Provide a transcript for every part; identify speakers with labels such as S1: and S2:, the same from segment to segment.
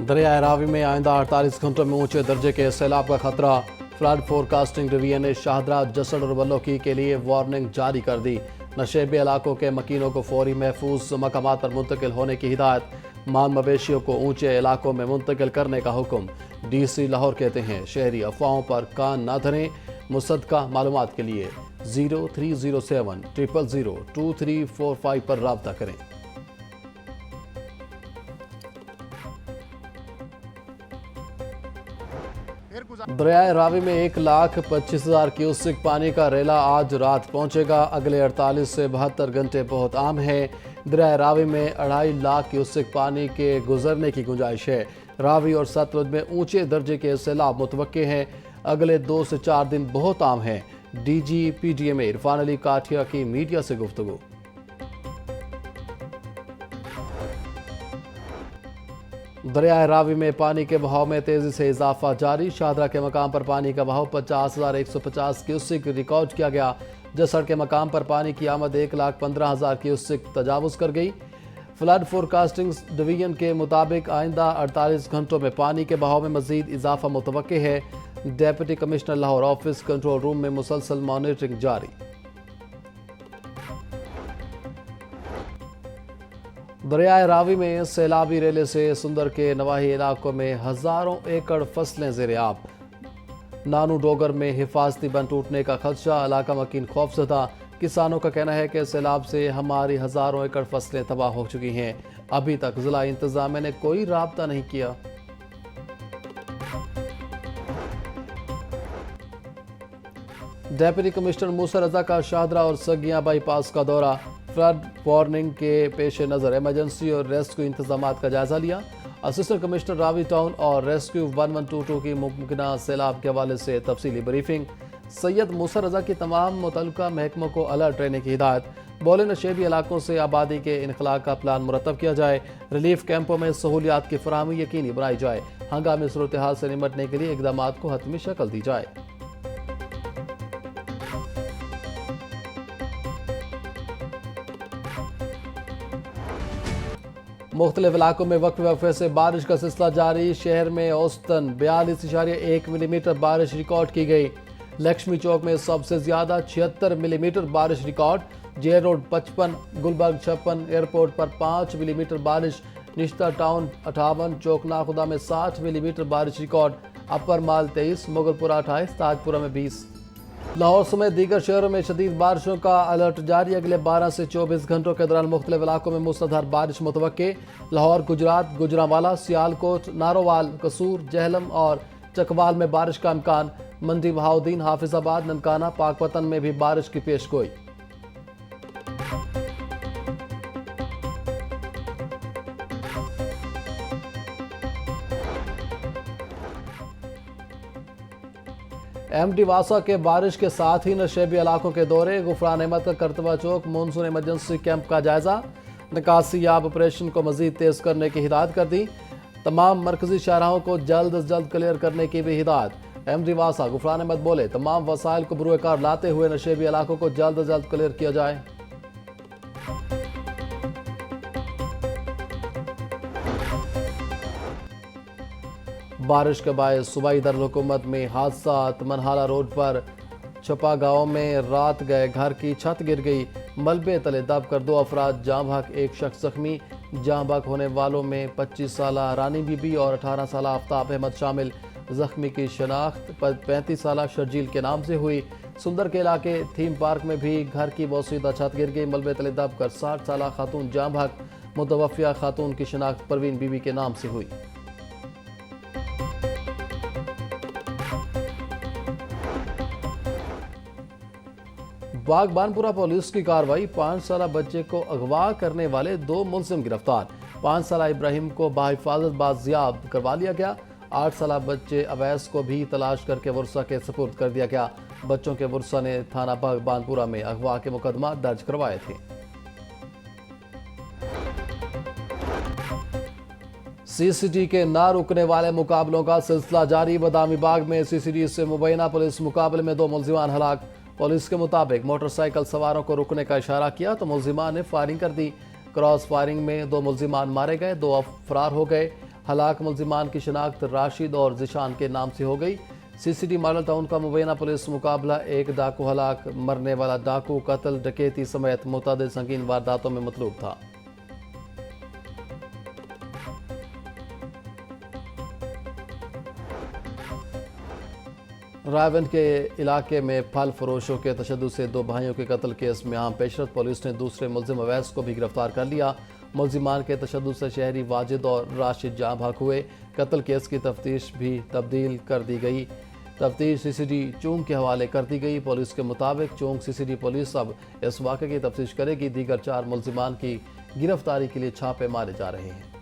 S1: दरियाए रावी में आइंदा 48 घंटों में ऊंचे दर्जे के सैलाब का खतरा। फ्लड फोरकास्टिंग डिवीजन ने शाहदरा, जसड़ और बल्लोकी के लिए वार्निंग जारी कर दी। नशेबी इलाकों के मकीनों को फौरी महफूज मकामात पर मुंतकिल होने की हिदायत। माल मवेशियों को ऊंचे इलाकों में मुंतकिल करने का हुक्म। DC लाहौर कहते हैं शहरी अफवाहों पर कान न धरें। मुसद्दका मालूमात के लिए 0307 000 2345 पर राब्ता करें। दरियाए रावी में 1,25,000 क्यूसेक पानी का रेला आज रात पहुंचेगा। अगले 48 से 72 घंटे बहुत आम है। दरियाए रावी में 2.5 लाख क्यूसेक पानी के गुजरने की गुंजाइश है। रावी और सतलुज में ऊंचे दर्जे के सैलाब मुतवक्के हैं। अगले 2 से 4 दिन बहुत आम हैं। DG PDMA इरफान अली काठिया की मीडिया से गुफ्तगू। दरियाए रावी में पानी के बहाव में तेजी से इजाफा जारी। शाहदरा के मकाम पर पानी का बहाव 50,150 क्यूसेक रिकॉर्ड किया गया। जसड़ के मकाम पर पानी की आमद 1,15,000 क्यूसेक तजावुज कर गई। फ्लड फोरकास्टिंग डिवीजन के मुताबिक आइंदा 48 घंटों में पानी के बहाव में मजीद इजाफा मुतवक्के है। Deputy commissioner Lahore office control room में मुसलसल मॉनिटरिंग जारी। दरियाए रावी में सैलाबी रेले से सुंदर के नवाही इलाकों में हजारों एकड़ फसलें ज़ेर-ए-आब। नानू डोगर में हिफाजती बंद टूटने का खदशा, इलाका मकीन खौफजदा। किसानों का कहना है कि सैलाब से हमारी हजारों एकड़ फसलें तबाह हो चुकी हैं। अभी तक जिला इंतजामिया ने कोई राब्ता नहीं किया। डेप्यूटी कमिश्नर मूसा रजा का शाहदरा और सगिया बाईपास का दौरा। फ्लड वार्निंग के पेश नज़र इमरजेंसी और रेस्क्यू इंतजामात का जायजा लिया। असिस्टेंट कमिश्नर रावी टाउन और रेस्क्यू 1122 की मुमकिना सैलाब के हवाले से तफसीली ब्रीफिंग। सैयद मूसा रजा की तमाम मुतल्लिका महकमों को अलर्ट रहने की हिदायत। बोले नशेबी इलाकों से आबादी के इनखला का प्लान मुरतब किया जाए। रिलीफ कैंपों में सहूलियात की फराहमी यकीनी बनाई जाए। हंगामी सूरत हाल से निपटने के लिए इकदाम को हतमी शक्ल दी जाए। मुख्तलिफ इलाकों में वक्फे से बारिश का सिलसिला जारी। शहर में औसतन 42.1 मिलीमीटर बारिश रिकॉर्ड की गई। लक्ष्मी चौक में सबसे ज्यादा 76 मिलीमीटर बारिश record. Jail road 55, Gulberg 56, airport पर 5 मिलीमीटर बारिश। निश्ता टाउन 58, चौकना खुदा में 60 मिलीमीटर बारिश रिकॉर्ड। अपर माल 23, मुगलपुरा 28, ताजपुरा में 20। लाहौर समेत दीगर शहरों में शदीद बारिशों का अलर्ट जारी। अगले 12 से 24 घंटों के दौरान मुख्तलिफ इलाकों में मूसलाधार बारिश मुतवक्के। लाहौर, गुजरात, गुजरांवाला, सियालकोट, नारोवाल, कसूर, जहलम और चकवाल में बारिश का इम्कान। मंडी, बहाउद्दीन, हाफिजाबाद, ननकाना, पाकपतन में भी बारिश की पेशगोई। MD वासा के बारिश के साथ ही नशेबी इलाकों के दौरे। गुफरान अहमद का करतबा चौक मानसून इमरजेंसी कैंप का जायजा। निकासी याब ऑपरेशन को मजीद तेज करने की हिदायत कर दी। तमाम मरकजी शाहराहों को जल्द अज जल्द क्लियर करने की भी हिदायत। MD वासा गुफरान अहमद बोले तमाम वसाइल को बुरुएकार लाते हुए नशेबी इलाकों को जल्द अज जल्द क्लियर किया जाए। बारिश के बायस सूबाई दारुल-हुकूमत में हादसा। मनहाला रोड पर छपा गांव में रात गए घर की छत गिर गई। मलबे तले दब कर 2 अफराद जाँ बहक, 1 शख्स जख्मी। जाँ बहक होने वालों में 25 साल रानी बीबी और 18 साल आफ्ताब अहमद शामिल। जख्मी की शनाख्त 35 साल शर्जील के नाम से हुई। सुंदर के इलाके थीम पार्क में भी घर की बोसीदा छत गिर गई। मलबे तले दब कर 60 साल खातून जाँ बहक। मुतवफ़िया खातून की शनाख्त परवीन बीबी के नाम से हुई। बागबानपुरा पुलिस की कार्रवाई। 5 साल बच्चे को अगवा करने वाले 2 मुलजिम गिरफ्तार। 5 साल इब्राहिम को बाहिफाजत बाजियाब करवा लिया गया। 8 साल बच्चे अवैस को भी तलाश करके वर्षा के सुपुर्द कर दिया गया। बच्चों के वर्षा ने थाना बागबानपुरा में अगवा के मुकदमा दर्ज करवाए थे। CCD के ना रुकने वाले मुकाबलों का सिलसिला जारी। बदामी बाग में CCD से मुबैना पुलिस मुकाबले में 2 मुलजिमान हलाक। पुलिस के मुताबिक मोटरसाइकिल सवारों को रुकने का इशारा किया तो मुलजिमान ने फायरिंग कर दी। क्रॉस फायरिंग में 2 मुलजिमान मारे गए, 2 फरार हो गए। हलाक मुल्जिमान की शिनाख्त राशिद और जिशान के नाम से हो गई। सीसीडी मॉडल टाउन का मुबैना पुलिस मुकाबला एक डाकू हलाक, मरने वाला डाकू कत्ल डकैती समेत मुतअद्दिद संगीन वारदातों में मतलूब था। रायबंद के इलाके में फल फरोशों के तशद्दुद से 2 भाइयों के कत्ल केस में अहम पेशरफ, पुलिस ने दूसरे मुल्जिम अवैस को भी गिरफ्तार कर लिया। मुल्जिमान के तशद्दुद से शहरी वाजिद और राशिद जाँ भाग हुए। कत्ल केस की तफ्तीश भी तब्दील कर दी गई। तफ्तीश सीसीडी चौंग के हवाले कर दी गई। पुलिस के मुताबिक चौंग सीसीडी पुलिस अब इस वाक़े की तफ्तीश करेगी। दीगर 4 मुल्जिमान की गिरफ्तारी के लिए छापे मारे जा रहे हैं।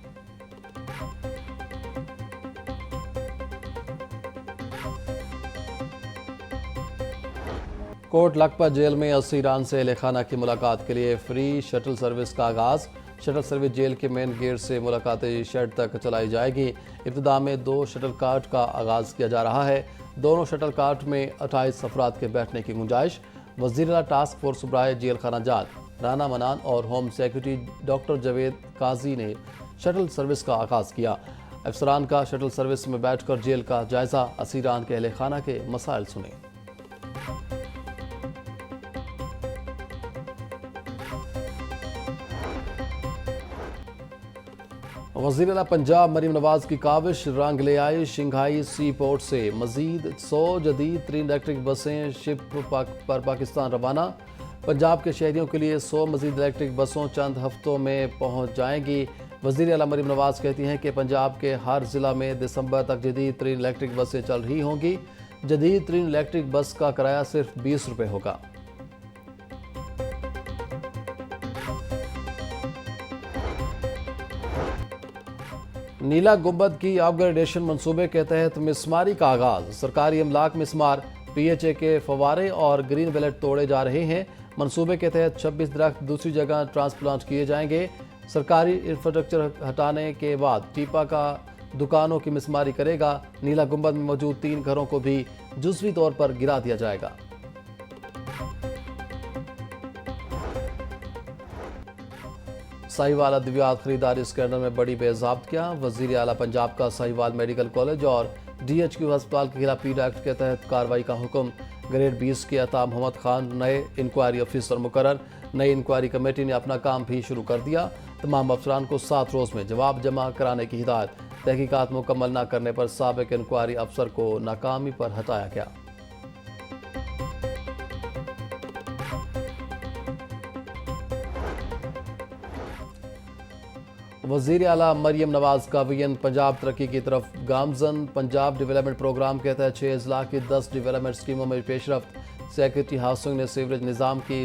S1: कोट लखपत जेल में असीरान से अहले खाना की मुलाकात के लिए फ्री शटल सर्विस का आगाज़। शटल सर्विस जेल के मेन गेट से मुलाकाती शेड तक चलाई जाएगी। इब्तिदा में 2 शटल कार्ट का आगाज़ किया जा रहा है। दोनों शटल कार्ट में 28 अफराद के बैठने की गुंजाइश। वज़ीर टास्क फोर्स बराए जेल खाना जात राना मनान और होम सेक्रेटरी डॉक्टर जावेद काजी ने शटल सर्विस का आगाज़ किया। अफसरान का शटल सर्विस में बैठकर जेल का जायज़ा, असीरान के अहले खाना के मसाइल सुने। वज़ीर आला पंजाब मरीम नवाज की काविश रंग ले आई। शंघाई सी पोर्ट से मजीद 100 जदीद 3 इलेक्ट्रिक बसें शिप पर पाकिस्तान रवाना। पंजाब के शहरियों के लिए 100 मजीद इलेक्ट्रिक बसों चंद हफ्तों में पहुंच जाएंगी। वज़ीर आला मरीम नवाज कहती हैं कि पंजाब के हर ज़िला में दिसंबर तक जदीद 3 इलेक्ट्रिक बसें चल रही होंगी। जदीद 3 इलेक्ट्रिक बस का किराया सिर्फ 20 रुपये होगा। नीला गुंबद की अपग्रेडेशन मंसूबे के तहत मिसमारी का आगाज। सरकारी अमलाक मिसमार, PHA के फवारे और ग्रीन बेलेट तोड़े जा रहे हैं। मंसूबे के तहत 26 दरख्त दूसरी जगह ट्रांसप्लांट किए जाएंगे। सरकारी इंफ्रास्ट्रक्चर हटाने के बाद टीपा का दुकानों की मिसमारी करेगा। नीला गुंबद में मौजूद 3 घरों को भी जुज़वी तौर पर गिरा दिया जाएगा। साहिवाल अद्वियात खरीदारी स्कैंडल में बड़ी बेज़ाब्तियाँ। वज़ीर आला पंजाब का साहिवाल मेडिकल कॉलेज और DHQ अस्पताल के खिलाफ पीडा एक्ट के तहत कार्रवाई का हुक्म। ग्रेड 20 के अता मोहम्मद खान नए इंक्वायरी ऑफिसर मुकर्रर। नई इंक्वायरी कमेटी ने अपना काम भी शुरू कर दिया। तमाम अफसरान को 7 रोज़ में जवाब जमा कराने की हिदायत। तहकीकात मुकम्मल न करने पर साबिक इंक्वायरी अफसर को नाकामी पर हटाया गया। वज़ीर आला मरियम नवाज का विजन पंजाब तरक्की की तरफ गामजन। पंजाब डेवलपमेंट प्रोग्राम के तहत 6 अजला की 10 डेवलपमेंट स्कीमों में पेशरफ्त। सेक्रेटरी हाउसिंग ने सीवरेज निज़ाम की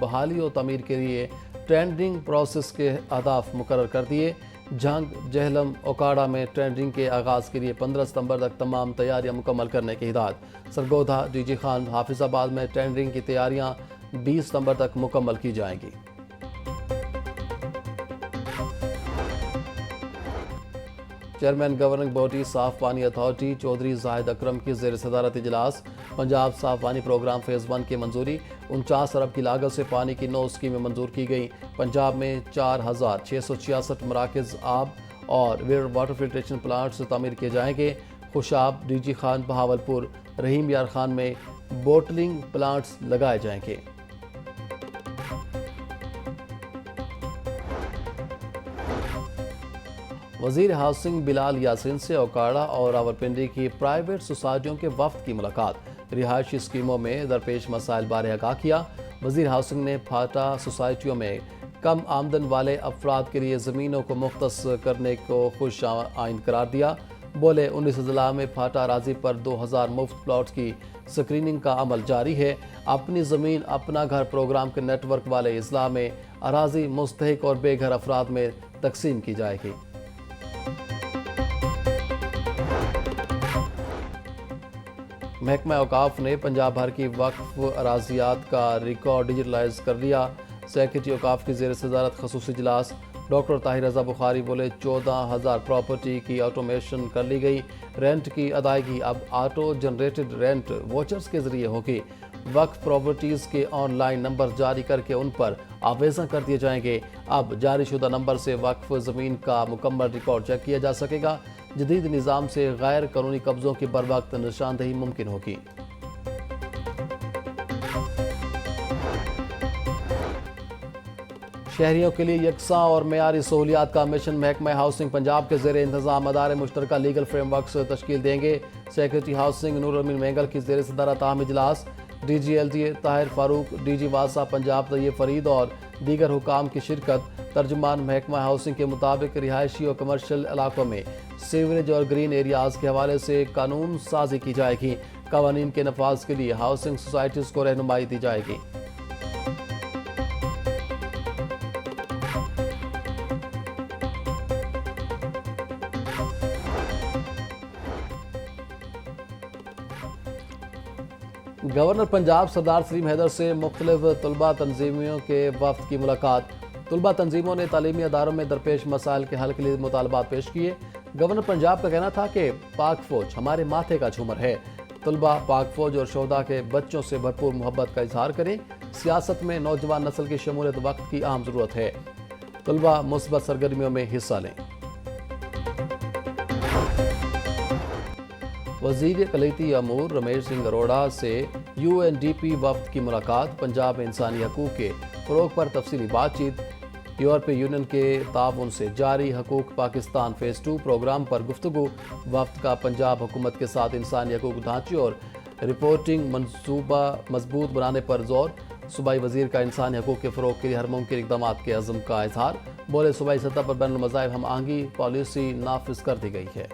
S1: बहाली और तमीर के लिए टेंडरिंग प्रोसेस के अहदाफ मुकर्रर कर दिए। झंग जहलम ओकाड़ा में टेंडरिंग के आगाज़ के लिए 15 सितंबर तक तमाम तैयारियां मुकम्मल करने की हिदायत। सरगोधा DG खान हाफिजाबाद में टेंडरिंग की तैयारियां 20 सितंबर तक मुकम्मल की जाएंगी। चेयरमैन गवर्निंग बॉडी साफ पानी अथॉरिटी चौधरी जाहिद अकरम की ज़ेर सदारत इजलास। पंजाब साफ पानी प्रोग्राम फेज़ 1 की मंजूरी। 49 अरब की लागत से पानी की 9 स्कीमें मंजूर की गई। पंजाब में 4666 मराकज़ आब और वाटर फिल्ट्रेशन प्लांट्स तामीर किए जाएंगे। खुशाब DG खान बहावलपुर, रहीम यार खान में बोटलिंग प्लांट्स लगाए जाएंगे। वज़ीर हाउसिंग बिलाल यासीन से ओकाड़ा और रावलपिंडी की प्राइवेट सोसाइटियों के वफ्द की मुलाकात। रिहायशी स्कीमों में दरपेश मसाइल बारे आगाह किया। वज़ीर हाउसिंग ने फाटा सोसाइटियों में कम आमदन वाले अफराद के लिए ज़मीनों को मुख्तस करने को खुश आइन करार दिया। बोले 19 अजला में फाटा अराजी पर 2000 मुफ्त प्लॉट की स्क्रीनिंग का अमल जारी है। अपनी ज़मीन अपना घर प्रोग्राम के नेटवर्क वाले अजला में अराजी मुस्तहिक और बेघर अफराद में तकसीम की जाएगी। महकमा औकाफ ने पंजाब भर की वक्फ अराजियात का रिकॉर्ड डिजिटलाइज कर लिया। सेक्रेटरी औकाफ की ज़ेर सदारत खसूसी इजलास। डॉक्टर ताहिर रज़ा बुखारी बोले 14,000 प्रॉपर्टी की ऑटोमेशन कर ली गई। रेंट की अदायगी अब ऑटो जनरेटेड रेंट वोचर्स के जरिए होगी। वक्फ प्रॉपर्टीज़ के ऑनलाइन नंबर जारी करके उन पर आवेदन कर दिए जाएंगे। अब जारीशुदा नंबर से वक्फ ज़मीन का मुकम्मल रिकॉर्ड चेक किया जा सकेगा। जदीद निज़ाम से गैर कानूनी कब्ज़ों की बरवक्त निशानदही मुमकिन होगी। शहरियों के लिए यकसा और मेयारी सहूलियात का मिशन महकमा हाउसिंग पंजाब के ज़ेर इंतज़ाम अदारे मुश्तरका लीगल फ्रेमवर्क से तश्कील देंगे। सेक्रेटरी हाउसिंग नूर अमीन मेंगल की ज़ेर सदारत अहम इजलास DG ताहिर फारूक, DG वासा पंजाब तैयब फरीद और दीगर हुकाम की शिरकत। तर्जुमान महकमा हाउसिंग के मुताबिक रिहायशी और कमर्शल इलाकों में सीवरेज और ग्रीन एरियाज़ के हवाले से कानून साजी की जाएगी। कवानीन के नफाज के लिए हाउसिंग सोसाइटीज़ को रहनुमाई दी जाएगी। गवर्नर पंजाब सरदार सलीम हैदर से मुख्तलिफ तलबा तंजीमों के वफ्द की मुलाकात। तलबा तंजीमों ने तालीमी अदारों में दरपेश मसाइल के हल के लिए मुतालबात पेश किए। गवर्नर पंजाब का कहना था कि पाक फौज हमारे माथे का झूमर है। तलबा पाक फौज और शोहदा के बच्चों से भरपूर मोहब्बत का इजहार करें। सियासत में नौजवान नस्ल की शमूलियत वक्त की अहम ज़रूरत है। तलबा मुस्बत सरगर्मियों में हिस्सा लें। वज़ीर कलीती अमूर रमेश सिंह अरोड़ा से UNDP वफ्द की मुलाकात। पंजाब में इंसानी हकूक़ के फ़रोग़ पर तफसीली बातचीत। यूरोपीय यूनियन के ताउन से जारी हकूक़ पाकिस्तान फ़ेज़ 2 प्रोग्राम पर गुफ्तगू। वफ्द का पंजाब हुकूमत के साथ इंसानी हकूक़ ढांचे और रिपोर्टिंग मनसूबा मजबूत बनाने पर जोर। सूबाई वज़ीर का इंसानी हकूक़ के फ़रोग़ के लिए हर मुमकिन इक़दाम के अज़्म का इजहार। बोले सूबाई सतह पर बैनुल मज़ाहिब हम आहंगी पॉलिसी नाफिज कर दी गई है।